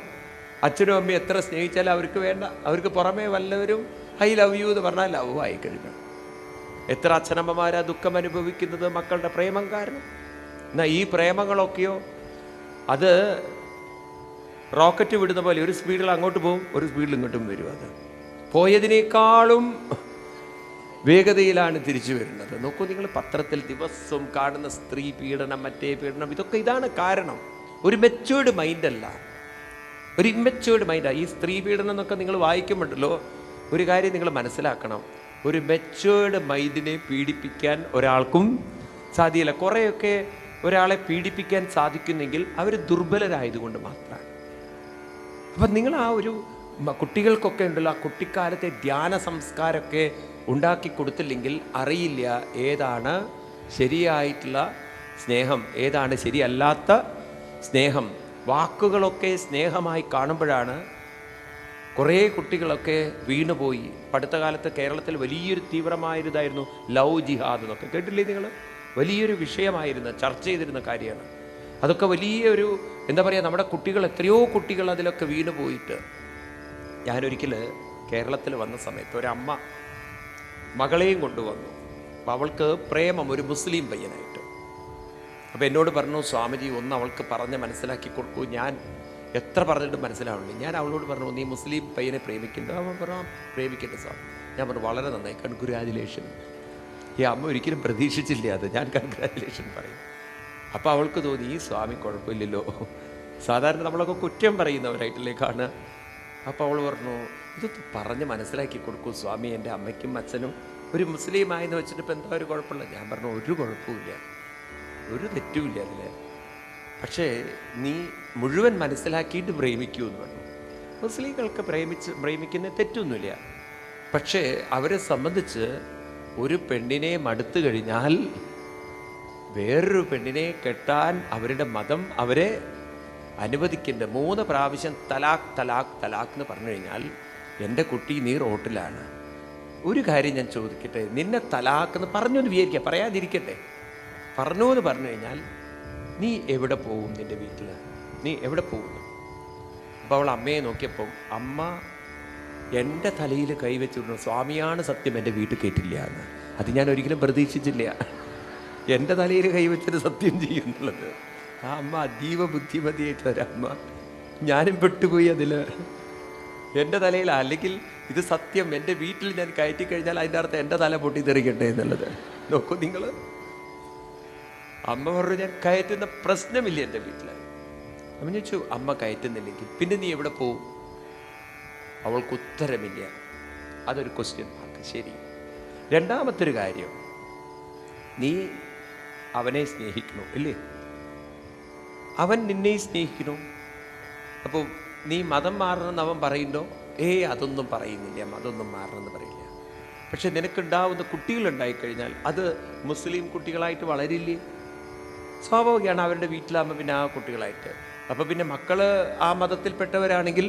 അച്ഛനും അമ്മയും എത്ര സ്നേഹിച്ചാലും അവർക്ക് വേണ്ട. അവർക്ക് പുറമേ വല്ലവരും ഐ ലവ് യു എന്ന് പറഞ്ഞാൽ ലവ് ആയി കഴിഞ്ഞു. എത്ര അച്ഛനമ്മമാരാ ദുഃഖം അനുഭവിക്കുന്നത് മക്കളുടെ പ്രേമം കാരണം. എന്നാൽ ഈ പ്രേമങ്ങളൊക്കെയോ അത് റോക്കറ്റ് വിടുന്ന പോലെ ഒരു സ്പീഡിൽ അങ്ങോട്ട് പോകും, ഒരു സ്പീഡിൽ ഇങ്ങോട്ടും വരും. അത് പോയതിനേക്കാളും വേഗതയിലാണ് തിരിച്ചു വരുന്നത്. നോക്കൂ, നിങ്ങൾ പത്രത്തിൽ ദിവസവും കാണുന്ന സ്ത്രീ പീഡനം, മറ്റേ പീഡനം, ഇതാണ് കാരണം. ഒരു മെച്യൂർഡ് മൈൻഡല്ല, ഒരു ഇമ്മെച്യൂർഡ് മൈൻഡാണ്. ഈ സ്ത്രീ പീഡനം എന്നൊക്കെ നിങ്ങൾ വായിക്കുമ്പോഴല്ലോ ഒരു കാര്യം നിങ്ങൾ മനസ്സിലാക്കണം. ഒരു മെച്യൂർഡ് മൈൻഡിനെ പീഡിപ്പിക്കാൻ ഒരാൾക്കും സാധ്യമല്ല. കുറേയൊക്കെ ഒരാളെ പീഡിപ്പിക്കാൻ സാധിക്കുന്നെങ്കിൽ അവർ ദുർബലരായതുകൊണ്ട് മാത്രമാണ്. അപ്പം നിങ്ങൾ ആ ഒരു കുട്ടികൾക്കൊക്കെ ഉണ്ടല്ലോ, ആ കുട്ടിക്കാലത്തെ ധ്യാന സംസ്കാരമൊക്കെ ഉണ്ടാക്കി കൊടുത്തില്ലെങ്കിൽ അറിയില്ല ഏതാണ് ശരിയായിട്ടുള്ള സ്നേഹം, ഏതാണ് ശരിയല്ലാത്ത സ്നേഹം. വാക്കുകളൊക്കെ സ്നേഹമായി കാണുമ്പോഴാണ് കുറേ കുട്ടികളൊക്കെ വീണുപോയി. അടുത്ത കാലത്ത് കേരളത്തിൽ വലിയൊരു തീവ്രമായൊരിതായിരുന്നു ലവ് ജിഹാദ് എന്നൊക്കെ കേട്ടില്ലേ നിങ്ങൾ? വലിയൊരു വിഷയമായിരുന്നു, ചർച്ച ചെയ്തിരുന്ന കാര്യമാണ്. അതൊക്കെ വലിയൊരു എന്താ പറയുക, നമ്മുടെ കുട്ടികൾ, എത്രയോ കുട്ടികൾ അതിലൊക്കെ വീണു പോയിട്ട്. ഞാനൊരിക്കൽ കേരളത്തിൽ വന്ന സമയത്ത് ഒരമ്മ മകളെയും കൊണ്ടുവന്നു. അപ്പം അവൾക്ക് പ്രേമം ഒരു മുസ്ലിം പയ്യനായിട്ട്. അപ്പോൾ എന്നോട് പറഞ്ഞു, സ്വാമിജി ഒന്ന് അവൾക്ക് പറഞ്ഞ് മനസ്സിലാക്കി കൊടുക്കൂ. ഞാൻ എത്ര പറഞ്ഞിട്ട് മനസ്സിലാവില്ല. ഞാൻ അവളോട് പറഞ്ഞു, നീ മുസ്ലിം പയ്യനെ പ്രേമിക്കുന്നുണ്ടോ? അവൻ പറഞ്ഞു, പ്രേമിക്കട്ടെ സ്വാമി. ഞാൻ പറഞ്ഞു, വളരെ നന്നായി, കൺഗ്രാജുലേഷൻ. ഈ അമ്മ ഒരിക്കലും പ്രതീക്ഷിച്ചില്ല അത് ഞാൻ കൺഗ്രാജുലേഷൻ പറയും. അപ്പോൾ അവൾക്ക് തോന്നി, ഈ സ്വാമി കുഴപ്പമില്ലല്ലോ, സാധാരണ നമ്മളൊക്കെ കുറ്റം പറയുന്നവരായിട്ടില്ലേക്കാണ്. അപ്പോൾ അവൾ പറഞ്ഞു, ഇത് പറഞ്ഞ് മനസ്സിലാക്കി കൊടുക്കൂ സ്വാമി, എൻ്റെ അമ്മയ്ക്കും അച്ഛനും ഒരു മുസ്ലിമായെന്ന് വെച്ചിട്ട് ഇപ്പം എന്താ ഒരു കുഴപ്പമില്ല. ഞാൻ പറഞ്ഞു, ഒരു കുഴപ്പമില്ല, ഒരു തെറ്റുമില്ല അതിൽ. പക്ഷേ നീ മുഴുവൻ മനസ്സിലാക്കിയിട്ട് പ്രേമിക്കൂ എന്ന് പറഞ്ഞു. മുസ്ലിങ്ങൾക്ക് പ്രേമിക്കുന്ന തെറ്റൊന്നുമില്ല. പക്ഷേ അവരെ സംബന്ധിച്ച് ഒരു പെണ്ണിനെ മടുത്തു കഴിഞ്ഞാൽ വേറൊരു പെണ്ണിനെ കെട്ടാൻ അവരുടെ മതം അവരെ അനുവദിക്കേണ്ട. 3 പ്രാവശ്യം തലാഖ് തലാഖ് തലാഖ് എന്ന് പറഞ്ഞു കഴിഞ്ഞാൽ എൻ്റെ കുട്ടി നീ റോട്ടിലാണ്. ഒരു കാര്യം ഞാൻ ചോദിക്കട്ടെ, നിന്നെ തലാഖ് എന്ന് പറഞ്ഞു എന്ന് വിചാരിക്കുക, പറയാതിരിക്കട്ടെ, പറഞ്ഞു എന്ന് പറഞ്ഞു കഴിഞ്ഞാൽ നീ എവിടെ പോകും? നിൻ്റെ വീട്ടിൽ നീ എവിടെ പോകുന്നു? അപ്പോൾ അവൾ അമ്മയെ നോക്കിയപ്പം അമ്മ എൻ്റെ തലയിൽ കൈവച്ചിരുന്നു, സ്വാമിയാണ് സത്യം, എൻ്റെ വീട്ടിൽ കയറ്റില്ല എന്ന്. അത് ഞാൻ ഒരിക്കലും പ്രതീക്ഷിച്ചില്ല, എൻ്റെ തലയിൽ കൈവച്ചിട്ട് സത്യം ചെയ്യുന്നുള്ളത്. ആ അമ്മ അതീവ ബുദ്ധിമതിയായിട്ടൊരമ്മ. ഞാനും പെട്ടുപോയി അതിൽ. എൻ്റെ തലയിൽ, അല്ലെങ്കിൽ ഇത് സത്യം, എൻ്റെ വീട്ടിൽ ഞാൻ കയറ്റി കഴിഞ്ഞാൽ അതിൻ്റെ അർത്ഥം എൻ്റെ തല പൊട്ടിത്തെറിക്കട്ടെ എന്നുള്ളത്. നോക്കൂ നിങ്ങൾ. അമ്മ പറഞ്ഞു, ഞാൻ കയറ്റുന്ന പ്രശ്നമില്ല എൻ്റെ വീട്ടിൽ. അമ്മ ചോദിച്ചു, അമ്മ കയറ്റുന്നില്ലെങ്കിൽ പിന്നെ നീ എവിടെ പോവും? അവൾക്ക് ഉത്തരമില്ല. അതൊരു ക്വസ്റ്റ്യൻ മാർക്ക്. ശരി. രണ്ടാമത്തൊരു കാര്യം, നീ അവനെ സ്നേഹിക്കണോ ഇല്ലേ? അവൻ നിന്നെ സ്നേഹിക്കണോ? അപ്പോൾ നീ മതം മാറണമെന്ന് അവൻ പറയുന്നുണ്ടോ? അതൊന്നും പറയുന്നില്ല, മതമൊന്നും മാറണമെന്ന് പറയില്ല. പക്ഷെ നിനക്കുണ്ടാവുന്ന കുട്ടികളുണ്ടായിക്കഴിഞ്ഞാൽ അത് മുസ്ലിം കുട്ടികളായിട്ട് വളരില്ലേ? സ്വാഭാവികമാണ്, അവരുടെ വീട്ടിലാകുമ്പോൾ പിന്നെ ആ കുട്ടികളായിട്ട്. അപ്പോൾ പിന്നെ മക്കൾ ആ മതത്തിൽപ്പെട്ടവരാണെങ്കിൽ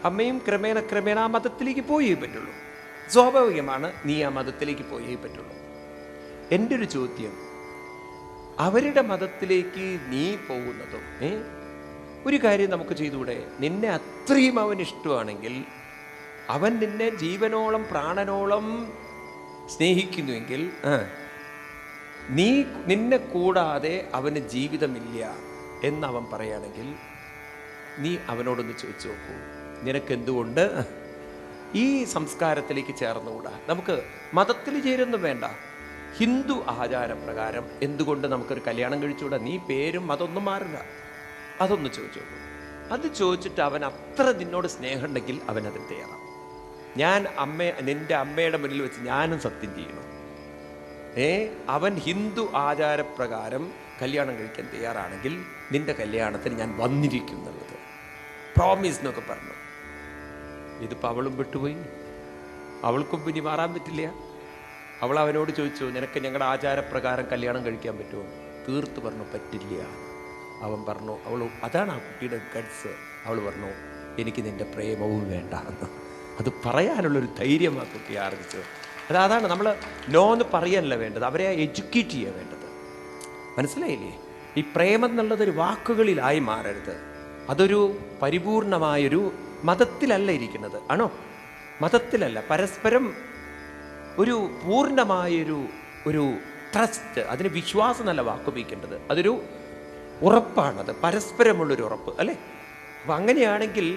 അമ്മയും ക്രമേണ ആ മതത്തിലേക്ക് പോയേ പറ്റുള്ളൂ. സ്വാഭാവികമാണ്, നീ ആ മതത്തിലേക്ക് പോയേ പറ്റുള്ളൂ. എൻ്റെ ഒരു ചോദ്യം, അവരുടെ മതത്തിലേക്ക് നീ പോകുന്നതും ഒരു കാര്യം നമുക്ക് ചെയ്തുകൂടെ? നിന്നെ അത്രയും അവൻ ഇഷ്ടമാണെങ്കിൽ, അവൻ നിന്നെ ജീവനോളം പ്രാണനോളം സ്നേഹിക്കുന്നുവെങ്കിൽ, നിന്നെ കൂടാതെ അവന് ജീവിതമില്ല എന്നവൻ പറയുകയാണെങ്കിൽ, നീ അവനോടൊന്ന് ചോദിച്ചു നോക്കൂ, നിനക്കെന്തുകൊണ്ട് ഈ സംസ്കാരത്തിലേക്ക് ചേർന്നുകൂടാ? നമുക്ക് മതത്തിൽ ചേരൊന്നും വേണ്ട, ഹിന്ദു ആചാരപ്രകാരം എന്തുകൊണ്ട് നമുക്കൊരു കല്യാണം കഴിച്ചുകൂടാ? നീ പേരും അതൊന്നും മാറില്ല. അതൊന്ന് ചോദിച്ചു നോക്കൂ. അത് ചോദിച്ചിട്ട് അവൻ അത്ര നിന്നോട് സ്നേഹം ഉണ്ടെങ്കിൽ അവൻ അതിന് തയ്യാറാണ്. ഞാൻ നിൻ്റെ അമ്മയുടെ മുന്നിൽ വെച്ച് ഞാനും സത്യം ചെയ്യണം, അവൻ ഹിന്ദു ആചാരപ്രകാരം കല്യാണം കഴിക്കാൻ തയ്യാറാണെങ്കിൽ നിൻ്റെ കല്യാണത്തിന് ഞാൻ വന്നിരിക്കും എന്നുള്ളത് പ്രോമിസ് എന്നൊക്കെ പറഞ്ഞു. ഇതിപ്പോൾ അവളും വിട്ടുപോയി, അവൾക്കും പിന്നെ മാറാൻ പറ്റില്ല. അവൾ അവനോട് ചോദിച്ചു, നിനക്ക് ഞങ്ങളുടെ ആചാരപ്രകാരം കല്യാണം കഴിക്കാൻ പറ്റുമോ? തീർത്ത് പറഞ്ഞു, പറ്റില്ല. അവൻ പറഞ്ഞു, അതാണ് ആ കുട്ടിയുടെ ഗഡ്സ്. അവൾ പറഞ്ഞു, എനിക്ക് നിൻ്റെ പ്രേമവും വേണ്ട എന്ന്. അത് പറയാനുള്ളൊരു ധൈര്യം ആ കുട്ടി ആർജിച്ചത്. അതാണ് നമ്മൾ നോ എന്ന് പറയാനല്ല വേണ്ടത്, അവരെ എഡ്യൂക്കേറ്റ് ചെയ്യുക വേണ്ടത്. മനസ്സിലായില്ലേ? ഈ പ്രേമം എന്നുള്ളതൊരു വാക്കുകളിലായി മാറരുത്. അതൊരു പരിപൂർണമായൊരു മതത്തിലല്ല ഇരിക്കുന്നത്, ആണോ? മതത്തിലല്ല, പരസ്പരം ഒരു പൂർണ്ണമായൊരു ഒരു ട്രസ്റ്റ്, അതിന് വിശ്വാസം നല്ല വാക്കുപയോഗിക്കേണ്ടത്, അതൊരു ഉറപ്പാണത്, പരസ്പരമുള്ളൊരു ഉറപ്പ്, അല്ലേ? അപ്പം അങ്ങനെയാണെങ്കിൽ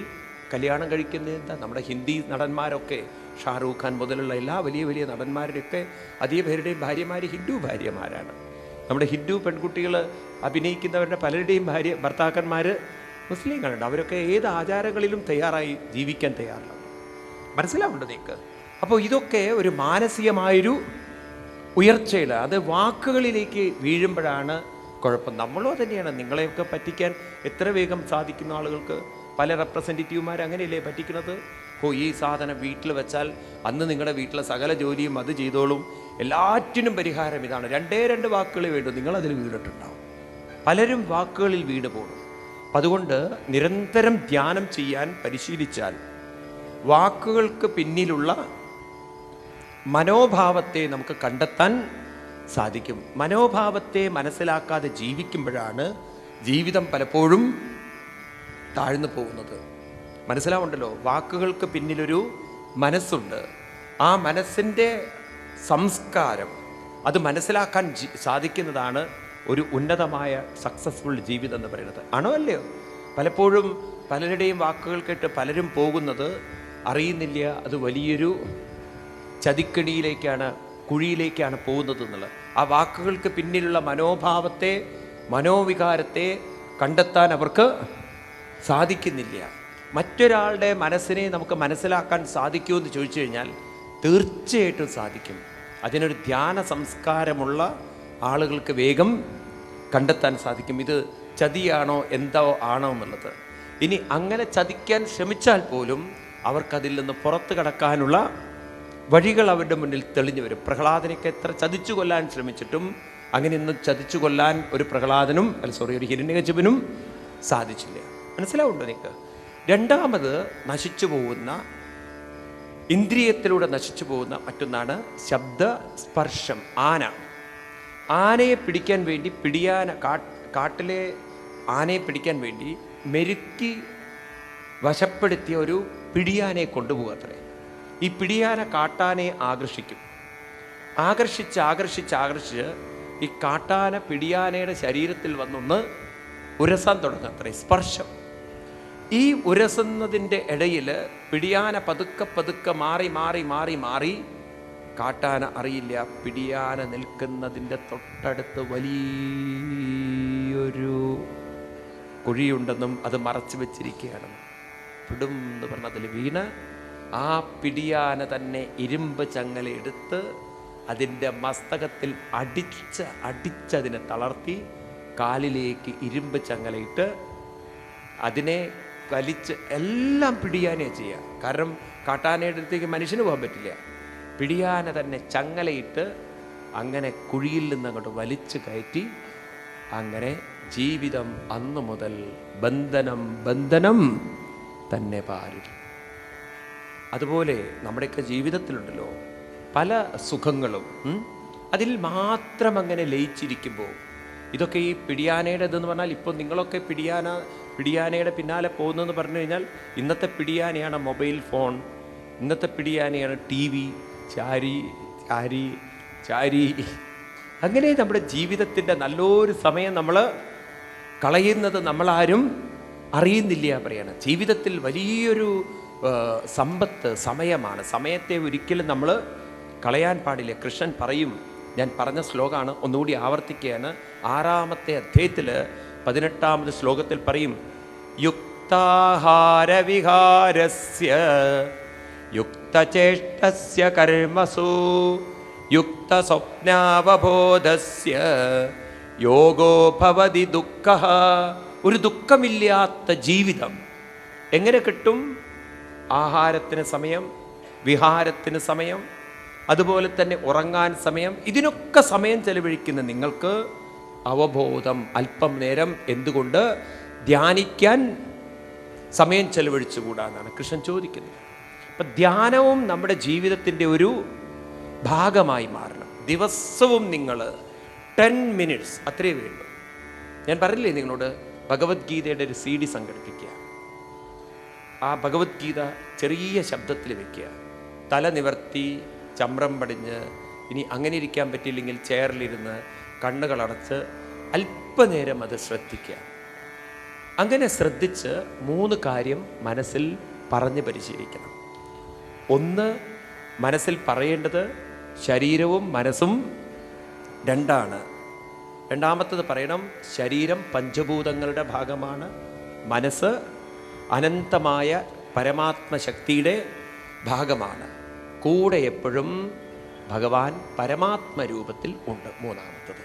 കല്യാണം കഴിക്കുന്നത് എന്താ? നമ്മുടെ ഹിന്ദി നടന്മാരൊക്കെ, ഷാറൂഖ് ഖാൻ മുതലുള്ള എല്ലാ വലിയ വലിയ നടന്മാരുടെയൊക്കെ അധിക പേരുടെയും ഭാര്യമാർ ഹിന്ദു ഭാര്യമാരാണ്. നമ്മുടെ ഹിന്ദു പെൺകുട്ടികൾ അഭിനയിക്കുന്നവരുടെ പലരുടെയും ഭർത്താക്കന്മാർ മുസ്ലിങ്ങളുണ്ട്. അവരൊക്കെ ഏത് ആചാരങ്ങളിലും തയ്യാറായി ജീവിക്കാൻ തയ്യാറാണ്. മനസ്സിലാവുന്നുണ്ട് നിങ്ങൾക്ക്? അപ്പോൾ ഇതൊക്കെ ഒരു മാനസികമായൊരു ഉയർച്ചയിൽ, അത് വാക്കുകളിലേക്ക് വീഴുമ്പോഴാണ് കുഴപ്പം. നമ്മളോ തന്നെയാണ് നിങ്ങളെയൊക്കെ പറ്റിക്കാൻ എത്ര വേഗം സാധിക്കുന്ന ആളുകൾക്ക്. പല റെപ്രസെൻറ്റേറ്റീവുമാർ അങ്ങനെയല്ലേ പറ്റിക്കുന്നത്? ഈ സാധനം വീട്ടിൽ വെച്ചാൽ അന്ന് നിങ്ങളുടെ വീട്ടിലെ സകല ജോലിയും അത് ചെയ്തോളും, എല്ലാറ്റിനും പരിഹാരം ഇതാണ്. രണ്ട് വാക്കുകളെ വേണ്ടു, നിങ്ങളതിൽ വീണിട്ടുണ്ടാവും. പലരും വാക്കുകളിൽ വീണ് പോകും. അപ്പം അതുകൊണ്ട് നിരന്തരം ധ്യാനം ചെയ്യാൻ പരിശീലിച്ചാൽ വാക്കുകൾക്ക് പിന്നിലുള്ള മനോഭാവത്തെ നമുക്ക് കണ്ടെത്താൻ സാധിക്കും. മനോഭാവത്തെ മനസ്സിലാക്കാതെ ജീവിക്കുമ്പോഴാണ് ജീവിതം പലപ്പോഴും താഴ്ന്നു പോകുന്നത്. മനസ്സിലാവുണ്ടല്ലോ? വാക്കുകൾക്ക് പിന്നിലൊരു മനസ്സുണ്ട്. ആ മനസ്സിൻ്റെ സംസ്കാരം അത് മനസ്സിലാക്കാൻ സാധിക്കുന്നതാണ് ഒരു ഉന്നതമായ സക്സസ്ഫുൾ ജീവിതം എന്ന് പറയുന്നത്. ആണോ അല്ലയോ? പലപ്പോഴും പലരുടെയും വാക്കുകൾ കേട്ട് പലരും പോകുന്നത് അറിയുന്നില്ല, അത് വലിയൊരു ചതിക്കണിയിലേക്കാണ്, കുഴിയിലേക്കാണ് പോകുന്നത് എന്നുള്ളത്. ആ വാക്കുകൾക്ക് പിന്നിലുള്ള മനോഭാവത്തെ, മനോവികാരത്തെ കണ്ടെത്താൻ അവർക്ക് സാധിക്കുന്നില്ല. മറ്റൊരാളുടെ മനസ്സിനെ നമുക്ക് മനസ്സിലാക്കാൻ സാധിക്കുമെന്ന് ചോദിച്ചു കഴിഞ്ഞാൽ തീർച്ചയായിട്ടും സാധിക്കും. അതിനൊരു ധ്യാന സംസ്കാരമുള്ള ആളുകൾക്ക് വേഗം കണ്ടെത്താൻ സാധിക്കും ഇത് ചതിയാണോ എന്തോ ആണോ എന്നുള്ളത്. ഇനി അങ്ങനെ ചതിക്കാൻ ശ്രമിച്ചാൽ പോലും അവർക്കതിൽ നിന്ന് പുറത്ത് കടക്കാനുള്ള വഴികൾ അവരുടെ മുന്നിൽ തെളിഞ്ഞു വരും. പ്രഹ്ലാദനൊക്കെ എത്ര ചതിച്ചു കൊല്ലാൻ ശ്രമിച്ചിട്ടും അങ്ങനെയൊന്നും ചതിച്ചു കൊല്ലാൻ ഒരു പ്രഹ്ലാദനും ഒരു ഹിരണ്യകശിപനും സാധിച്ചില്ല. മനസ്സിലാവുണ്ടോ നിങ്ങൾക്ക്? രണ്ടാമത് നശിച്ചു പോകുന്ന, ഇന്ദ്രിയത്തിലൂടെ നശിച്ചു പോകുന്ന മറ്റൊന്നാണ് ശബ്ദ സ്പർശം. ആനയെ പിടിക്കാൻ വേണ്ടി കാട്ടിലെ ആനയെ പിടിക്കാൻ വേണ്ടി മെരുക്കി വശപ്പെടുത്തിയ ഒരു പിടിയാനയെ കൊണ്ടുപോകുക അത്രേ. ഈ പിടിയാന കാട്ടാനയെ ആകർഷിക്കും. ആകർഷിച്ച് ഈ കാട്ടാന പിടിയാനയുടെ ശരീരത്തിൽ വന്നൊന്ന് ഉരസാൻ തുടങ്ങും അത്രേ. സ്പർശം. ഈ ഉരസുന്നതിൻ്റെ ഇടയിൽ പിടിയാന പതുക്കെ മാറി കാട്ടാന അറിയില്ല, പിടിയാന നിൽക്കുന്നതിൻ്റെ തൊട്ടടുത്ത് വലിയൊരു കുഴിയുണ്ടെന്നും അത് മറച്ചു വെച്ചിരിക്കുകയാണെന്നും പിടും എന്ന് പറഞ്ഞതിൽ വീണ് ആ പിടിയാന തന്നെ ഇരുമ്പ് ചങ്ങലയെടുത്ത് അതിൻ്റെ മസ്തകത്തിൽ അടിച്ചതിനെ തളർത്തി കാലിലേക്ക് ഇരുമ്പ് ചങ്ങലയിട്ട് അതിനെ വലിച്ച് എല്ലാം പിടിയാനയെ ചെയ്യുക. കാരണം കാട്ടാനയുടെ അടുത്തേക്ക് മനുഷ്യന് പോകാൻ പറ്റില്ല. പിടിയാന തന്നെ ചങ്ങലയിട്ട് അങ്ങനെ കുഴിയിൽ നിന്ന് അങ്ങോട്ട് വലിച്ചു കയറ്റി. അങ്ങനെ ജീവിതം അന്നു മുതൽ ബന്ധനം തന്നെ പാരിൽ. അതുപോലെ നമ്മുടെയൊക്കെ ജീവിതത്തിലുണ്ടല്ലോ പല സുഖങ്ങളും അതിൽ മാത്രം അങ്ങനെ ലയിച്ചിരിക്കുമ്പോൾ, ഇതൊക്കെ ഈ പിടിയാനയുടേതെന്ന് പറഞ്ഞാൽ, ഇപ്പോൾ നിങ്ങളൊക്കെ പിടിയാനയുടെ പിന്നാലെ പോകുന്നതെന്ന് പറഞ്ഞു കഴിഞ്ഞാൽ ഇന്നത്തെ പിടിയാനയാണ് മൊബൈൽ ഫോൺ, ഇന്നത്തെ പിടിയാനയാണ് ടി വി. ചാരി അങ്ങനെ നമ്മുടെ ജീവിതത്തിൻ്റെ നല്ലൊരു സമയം നമ്മൾ കളയുന്നത് നമ്മളാരും അറിയുന്നില്ല പറയാണ്. ജീവിതത്തിൽ വലിയൊരു സമ്പത്ത് സമയമാണ്. സമയത്തെ ഒരിക്കലും നമ്മൾ കളയാൻ പാടില്ല. കൃഷ്ണൻ പറയും, ഞാൻ പറഞ്ഞ ശ്ലോകമാണ്, ഒന്നുകൂടി ആവർത്തിക്കുകയാണ്. 6-ാമത്തെ അധ്യായത്തിൽ 18-ാമത് ശ്ലോകത്തിൽ പറയും, യുക്താഹാരവിഹാരസ്യ യുക്തചേഷ്ടസ്യ കർമ്മസു യുക്തസ്വപ്നാവബോധസ്യ യോഗോ ഭവതി ദുഃഖഃ. ഒരു ദുഃഖമില്ലാത്ത ജീവിതം എങ്ങനെ കിട്ടും? ആഹാരത്തിന് സമയം, വിഹാരത്തിന് സമയം, അതുപോലെ തന്നെ ഉറങ്ങാൻ സമയം. ഇതിനൊക്കെ സമയം ചെലവഴിക്കുന്ന നിങ്ങൾക്ക് അവബോധം അല്പം നേരം എന്തുകൊണ്ട് ധ്യാനിക്കാൻ സമയം ചെലവഴിച്ചുകൂടാന്നാണ് കൃഷ്ണൻ ചോദിക്കുന്നത്. അപ്പം ധ്യാനവും നമ്മുടെ ജീവിതത്തിൻ്റെ ഒരു ഭാഗമായി മാറണം. ദിവസവും നിങ്ങൾ 10 മിനിറ്റ്സ് അത്രയേ വേണ്ടൂ. ഞാൻ പറഞ്ഞില്ലേ നിങ്ങളോട്, ഭഗവത്ഗീതയുടെ ഒരു CD സംഘടിപ്പിക്കുക. ആ ഭഗവത്ഗീത ചെറിയ ശബ്ദത്തിൽ വെക്കുക, തല നിവർത്തി ചമ്രം പടിഞ്ഞ്, ഇനി അങ്ങനെ ഇരിക്കാൻ പറ്റിയില്ലെങ്കിൽ ചെയറിലിരുന്ന് കണ്ണുകളടച്ച് അല്പനേരം അത് ശ്രദ്ധിക്കുക. അങ്ങനെ ശ്രദ്ധിച്ച് 3 കാര്യം മനസ്സിൽ പറഞ്ഞ് പരിശീലിക്കണം. ഒന്ന്, മനസ്സിൽ പറയേണ്ടത് ശരീരവും മനസ്സും രണ്ടാണ്. രണ്ടാമത്തത് പറയണം, ശരീരം പഞ്ചഭൂതങ്ങളുടെ ഭാഗമാണ്, മനസ്സ് അനന്തമായ പരമാത്മശക്തിയുടെ ഭാഗമാണ്, കൂടെ എപ്പോഴും ഭഗവാൻ പരമാത്മരൂപത്തിൽ ഉണ്ട്. മൂന്നാമത്തത്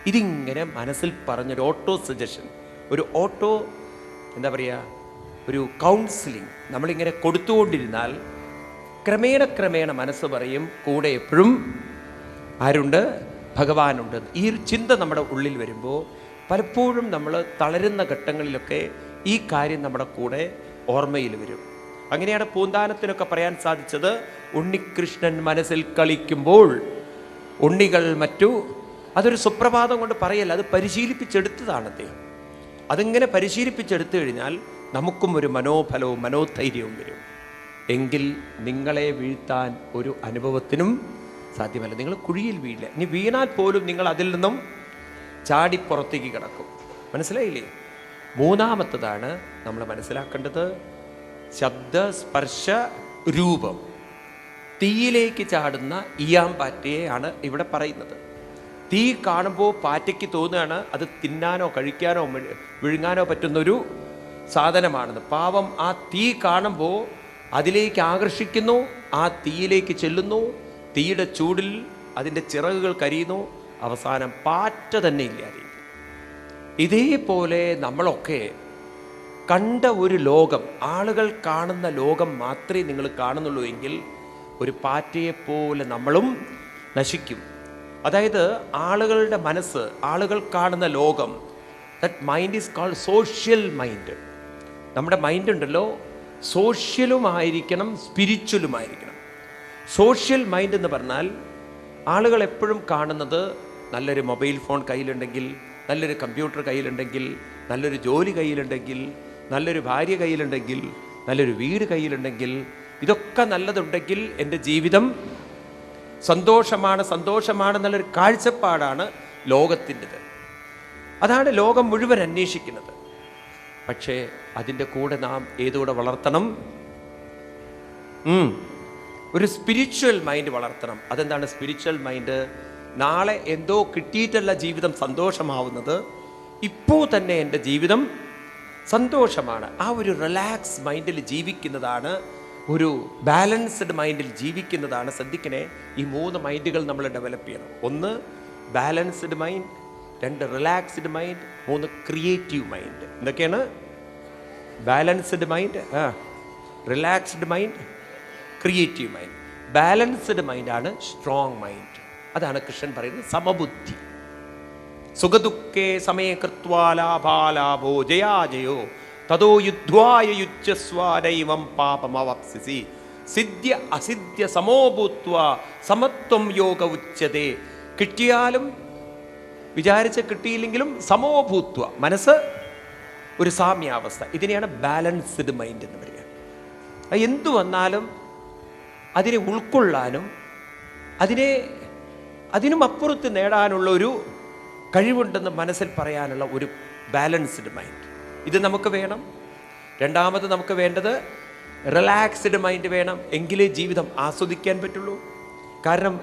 ഇതിങ്ങനെ മനസ്സിൽ പറഞ്ഞൊരു ഓട്ടോ സജഷൻ, ഒരു ഓട്ടോ എന്താ പറയുക, ഒരു കൗൺസിലിംഗ് നമ്മളിങ്ങനെ കൊടുത്തുകൊണ്ടിരുന്നാൽ ക്രമേണ മനസ്സ് പറയും കൂടെ എപ്പോഴും ആരുണ്ട്, ഭഗവാനുണ്ട്. ഈ ഒരു ചിന്ത നമ്മുടെ ഉള്ളിൽ വരുമ്പോൾ പലപ്പോഴും നമ്മൾ തളരുന്ന ഘട്ടങ്ങളിലൊക്കെ ഈ കാര്യം നമ്മുടെ കൂടെ ഓർമ്മയിൽ വരും. അങ്ങനെയാണ് പൂന്താനത്തിനൊക്കെ പറയാൻ സാധിച്ചത്, ഉണ്ണികൃഷ്ണൻ മനസ്സിൽ കളിക്കുമ്പോൾ ഉണ്ണികൾ മറ്റു. അതൊരു സുപ്രഭാതം കൊണ്ട് പറയല്ല, അത് പരിശീലിപ്പിച്ചെടുത്തതാണ് അദ്ദേഹം. അതിങ്ങനെ പരിശീലിപ്പിച്ചെടുത്തു കഴിഞ്ഞാൽ നമുക്കും ഒരു മനോബലവും മനോധൈര്യവും വരും. എങ്കിൽ നിങ്ങളെ വീഴ്ത്താൻ ഒരു അനുഭവത്തിനും സാധ്യമല്ല. നിങ്ങൾ കുഴിയിൽ വീഴില്ല. ഇനി വീണാൽ പോലും നിങ്ങൾ അതിൽ നിന്നും ചാടി പുറത്തേക്ക് കിടക്കും. മനസ്സിലായില്ലേ? മൂന്നാമത്തതാണ് നമ്മൾ മനസ്സിലാക്കേണ്ടത്, ശബ്ദ സ്പർശ രൂപം. തീയിലേക്ക് ചാടുന്ന ഈയാമ്പാറ്റയെയാണ് ഇവിടെ പറയുന്നത്. തീ കാണുമ്പോൾ പാറ്റയ്ക്ക് തോന്നുകയാണ് അത് തിന്നാനോ കഴിക്കാനോ വിഴുങ്ങാനോ പറ്റുന്നൊരു സാധനമാണെന്ന്. പാവം ആ തീ കാണുമ്പോൾ അതിലേക്ക് ആകർഷിക്കുന്നു, ആ തീയിലേക്ക് ചെല്ലുന്നു, തീയുടെ ചൂടിൽ അതിൻ്റെ ചിറകുകൾ കരിയുന്നു, അവസാനം പാറ്റ തന്നെ ഇല്ലാതെ. ഇതേപോലെ നമ്മളൊക്കെ കണ്ട ഒരു ലോകം, ആളുകൾ കാണുന്ന ലോകം മാത്രമേ നിങ്ങൾ കാണുന്നുള്ളൂ എങ്കിൽ ഒരു പാറ്റയെപ്പോലെ നമ്മളും നശിക്കും. അതായത് ആളുകളുടെ മനസ്സ്, ആളുകൾ കാണുന്ന ലോകം, that mind is called social mind. നമ്മുടെ മൈൻഡ് ഉണ്ടല്ലോ, സോഷ്യലുമായിരിക്കണം, സ്പിരിച്വലുമായിരിക്കണം. സോഷ്യൽ മൈൻഡ് എന്ന് പറഞ്ഞാൽ ആളുകൾ എപ്പോഴും കാണുന്നത് നല്ലൊരു മൊബൈൽ ഫോൺ കയ്യിലുണ്ടെങ്കിൽ, നല്ലൊരു കമ്പ്യൂട്ടർ കയ്യിലുണ്ടെങ്കിൽ, നല്ലൊരു ജോലി കയ്യിലുണ്ടെങ്കിൽ, നല്ലൊരു ഭാര്യ കയ്യിലുണ്ടെങ്കിൽ, നല്ലൊരു വീട് കയ്യിലുണ്ടെങ്കിൽ, ഇതൊക്കെ നല്ലതുണ്ടെങ്കിൽ എൻ്റെ ജീവിതം സന്തോഷമാണെന്നുള്ളൊരു കാഴ്ചപ്പാടാണ് ലോകത്തിൻ്റെത്. അതാണ് ലോകം മുഴുവൻ അന്വേഷിക്കുന്നത്. പക്ഷേ അതിൻ്റെ കൂടെ നാം ഏതുകൂടെ വളർത്തണം? ഒരു സ്പിരിച്വൽ മൈൻഡ് വളർത്തണം. അതെന്താണ് സ്പിരിച്വൽ മൈൻഡ്? നാളെ എന്തോ കിട്ടിയിട്ടല്ല ജീവിതം സന്തോഷമാവുന്നത്, ഇപ്പോൾ തന്നെ എൻ്റെ ജീവിതം സന്തോഷമാണ്. ആ ഒരു റിലാക്സ് മൈൻഡിൽ ജീവിക്കുന്നതാണ്, ഒരു ബാലൻസ്ഡ് മൈൻഡിൽ ജീവിക്കുന്നതാണ്. ശ്രദ്ധിക്കണേ, ഈ 3 മൈൻഡുകൾ നമ്മൾ ഡെവലപ്പ് ചെയ്യണം. 1 balanced mind, 2 relaxed mind, 3 creative mind. എന്തൊക്കെയാണ്? Balanced mind, relaxed mind, creative mind. Balanced മൈൻഡാണ് സ്ട്രോങ് മൈൻഡ്. അതാണ് കൃഷ്ണൻ പറയുന്നത് സമബുദ്ധി. സുഖദുഃഖേ സമേ കൃത്വാ ലാഭാലാഭോ ജയാജയോ തതോ യുദ്ധ്വായ യുജ്യസ്വാനൈവം പാപമവാപ്സ്യസി സിദ്ധ്യ അസിദ്ധ്യ സമോഭൂത്വ സമത്വം യോഗ ഉച്യതേ. കിട്ടിയാലും വിചാരിച്ച് കിട്ടിയില്ലെങ്കിലും സമോഭൂത്വ, മനസ്സ് ഒരു സാമ്യാവസ്ഥ. ഇതിനെയാണ് ബാലൻസ്ഡ് മൈൻഡ് എന്ന് പറയുക. എന്തു വന്നാലും അതിനെ ഉൾക്കൊള്ളാനും അതിനും അപ്പുറത്ത് നേടാനുള്ള ഒരു കഴിവുണ്ടെന്ന് മനസ്സിൽ പറയാനുള്ള ഒരു ബാലൻസ്ഡ് മൈൻഡ്, ഇത് നമുക്ക് വേണം. രണ്ടാമത് നമുക്ക് വേണ്ടത് റിലാക്സ്ഡ് മൈൻഡ് വേണം. എങ്കിലേ ജീവിതം ആസ്വദിക്കാൻ പറ്റുള്ളൂ. കാരണം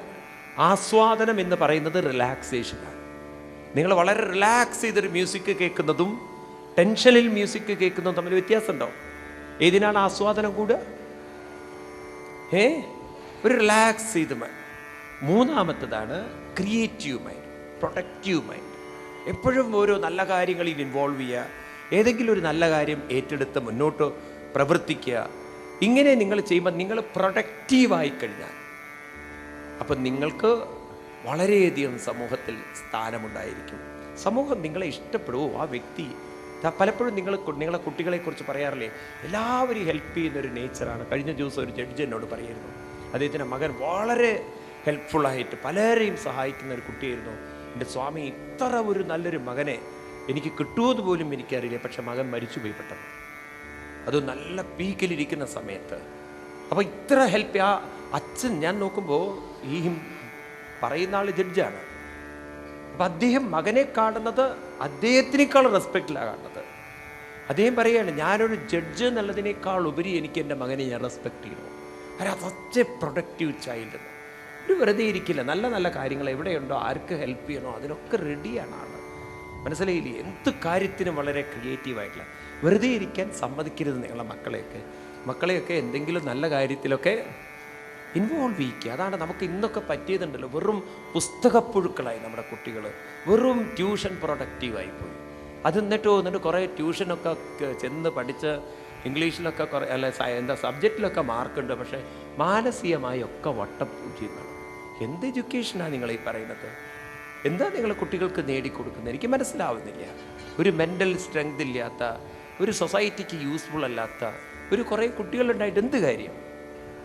ആസ്വാദനം എന്ന് പറയുന്നത് റിലാക്സേഷനാണ്. നിങ്ങൾ വളരെ റിലാക്സ് ചെയ്തൊരു മ്യൂസിക് കേൾക്കുന്നതും ടെൻഷനിൽ മ്യൂസിക് കേൾക്കുന്നതും തമ്മിൽ വ്യത്യാസമുണ്ടോ? ഏതിനാണ് ആസ്വാദനം കൂടുക? ഒരു റിലാക്സ് ചെയ്ത് മൈൻഡ്. മൂന്നാമത്തതാണ് ക്രിയേറ്റീവ് മൈൻഡ്, പ്രൊഡക്റ്റീവ് മൈൻഡ്. എപ്പോഴും ഓരോ നല്ല കാര്യങ്ങളിൽ ഇൻവോൾവ് ചെയ്യുക, ഏതെങ്കിലും ഒരു നല്ല കാര്യം ഏറ്റെടുത്ത് മുന്നോട്ട് പ്രവർത്തിക്കുക. ഇങ്ങനെ നിങ്ങൾ ചെയ്യുമ്പോൾ നിങ്ങൾ പ്രൊഡക്റ്റീവായി കഴിഞ്ഞാൽ അപ്പം നിങ്ങൾക്ക് വളരെയധികം സമൂഹത്തിൽ സ്ഥാനമുണ്ടായിരിക്കും. സമൂഹം നിങ്ങളെ ഇഷ്ടപ്പെടുമോ? ആ വ്യക്തി പലപ്പോഴും നിങ്ങളെ കുട്ടികളെക്കുറിച്ച് പറയാറില്ലേ, എല്ലാവരും ഹെൽപ്പ് ചെയ്യുന്നൊരു നേച്ചറാണ്. കഴിഞ്ഞ ദിവസം ഒരു ജഡ്ജ് എന്നോട് പറയായിരുന്നു, അദ്ദേഹത്തിൻ്റെ മകൻ വളരെ ഹെൽപ്ഫുള്ളായിട്ട് പലരെയും സഹായിക്കുന്ന ഒരു കുട്ടിയായിരുന്നു. എൻ്റെ സ്വാമി, ഇത്ര ഒരു നല്ലൊരു മകനെ എനിക്ക് കിട്ടുമെന്ന് പോലും എനിക്കറിയില്ല, പക്ഷെ മകൻ മരിച്ചുപോയി പെട്ടെന്ന്. അത് നല്ല പീക്കിലിരിക്കുന്ന സമയത്ത്. അപ്പോൾ ഇത്ര ഹെൽപ്പ് ആ അച്ഛൻ, ഞാൻ നോക്കുമ്പോൾ ഈ പറയുന്ന ആൾ ജഡ്ജാണ്. അപ്പം അദ്ദേഹം മകനെ കാണുന്നത് അദ്ദേഹത്തിനേക്കാൾ റെസ്പെക്റ്റിലാണ് കാണുന്നത്. അദ്ദേഹം പറയുകയാണ്, ഞാനൊരു ജഡ്ജ് എന്നുള്ളതിനേക്കാൾ ഉപരി എനിക്ക് എൻ്റെ മകനെ ഞാൻ റെസ്പെക്റ്റ് ചെയ്യണു. Such A productive child. ഒരു വെറുതെ ഇരിക്കില്ല. നല്ല നല്ല കാര്യങ്ങൾ എവിടെയുണ്ടോ, ആർക്ക് ഹെൽപ്പ് ചെയ്യണോ അതിനൊക്കെ റെഡിയാണ് ആൾ. മനസ്സിലായില്ലേ? എന്ത് കാര്യത്തിനും വളരെ ക്രിയേറ്റീവായിട്ടുള്ള. വെറുതെ ഇരിക്കാൻ സമ്മതിക്കരുത് നിങ്ങളെ മക്കളെയൊക്കെ എന്തെങ്കിലും നല്ല കാര്യത്തിലൊക്കെ ഇൻവോൾവ് ചെയ്യിക്കുക. അതാണ് നമുക്ക് ഇന്നൊക്കെ പറ്റിയതുണ്ടല്ലോ. വെറും പുസ്തകപ്പുഴുക്കളായി നമ്മുടെ കുട്ടികൾ, വെറും ട്യൂഷൻ പ്രൊഡക്റ്റീവായിപ്പോയി. അത് എന്നിട്ട് കുറേ ട്യൂഷനൊക്കെ ചെന്ന് പഠിച്ച് ഇംഗ്ലീഷിലൊക്കെ കുറേ എന്താ സബ്ജക്റ്റിലൊക്കെ മാർക്കുണ്ട്, പക്ഷേ മാനസികമായി ഒക്കെ വട്ടപ്പൂജ്യങ്ങൾ. എന്ത് എഡ്യൂക്കേഷനാണ് നിങ്ങളീ പറയുന്നത്? എന്താ നിങ്ങൾ കുട്ടികൾക്ക് നേടിക്കൊടുക്കുന്നത്? എനിക്ക് മനസ്സിലാവുന്നില്ല. ഒരു മെൻ്റൽ സ്ട്രെങ്ത് ഇല്ലാത്ത, ഒരു സൊസൈറ്റിക്ക് യൂസ്ഫുൾ അല്ലാത്ത ഒരു കുറേ കുട്ടികളുണ്ടായിട്ട് എന്ത് കാര്യം?